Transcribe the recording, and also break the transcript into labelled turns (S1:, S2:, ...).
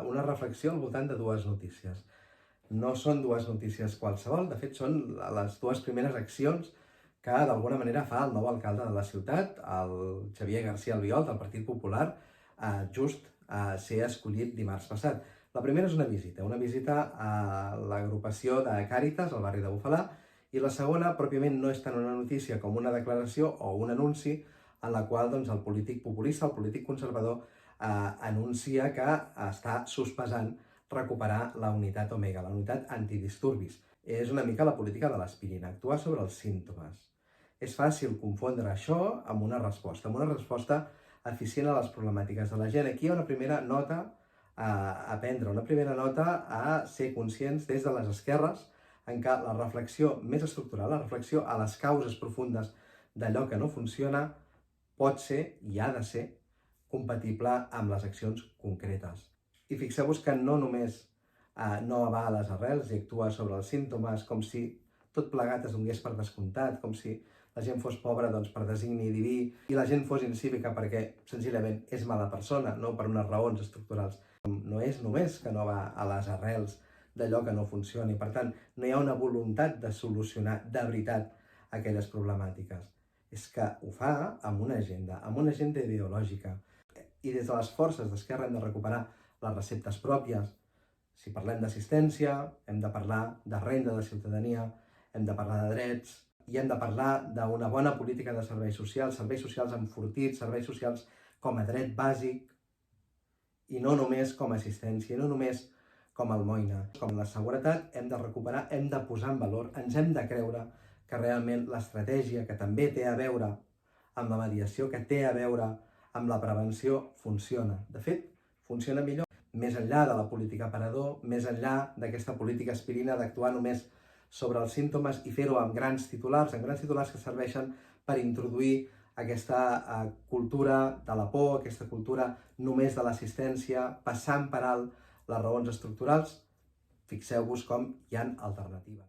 S1: una reflexió al voltant de dues notícies. No són dues notícies qualsevol, de fet són les dues primeres accions que d'alguna manera fa el nou alcalde de la ciutat, el Xavier García Albiol, del Partit Popular, just a ser escollit dimarts passat. La primera és una visita a l'agrupació de Càritas, al barri de Bufalà, i la segona, pròpiament, no és tant una notícia com una declaració o un anunci en la qual el polític populista, el polític conservador, anuncia que està sospesant recuperar la unitat Omega, la unitat antidisturbis. És una mica la política de l'aspirina, actuar sobre els símptomes. És fàcil confondre això amb una resposta eficient a les problemàtiques de la gent. Aquí hi ha una primera nota a prendre, una primera nota a ser conscients des de les esquerres en què la reflexió més estructural, la reflexió a les causes profundes d'allò que no funciona, pot ser i ha de ser compatible amb les accions concretes. I fixeu-vos que no només no va a les arrels i actua sobre els símptomes com si tot plegat es donés per descomptat, com si la gent fos pobra per designi diví i la gent fos incívica perquè senzillament és mala persona, no per unes raons estructurals. No és només que no va a les arrels d'allò que no funciona i, per tant, no hi ha una voluntat de solucionar de veritat aquelles problemàtiques. És que ho fa amb una agenda ideològica. I des de les forces d'esquerra hem de recuperar les receptes pròpies. Si parlem d'assistència, hem de parlar de renda de ciutadania, hem de parlar de drets i hem de parlar d'una bona política de serveis socials enfortits, serveis socials com a dret bàsic i no només com a assistència, i no només com a almoina. Com la seguretat hem de recuperar, hem de posar en valor, ens hem de creure que realment l'estratègia que també té a veure amb la mediació, que té a veure amb la prevenció, funciona. De fet, funciona millor. Més enllà de la política aparador, més enllà d'aquesta política aspirina d'actuar només sobre els símptomes i fer-ho amb grans titulars que serveixen per introduir aquesta cultura de la por, aquesta cultura només de l'assistència, passant per alt les raons estructurals. Fixeu-vos com hi ha alternatives.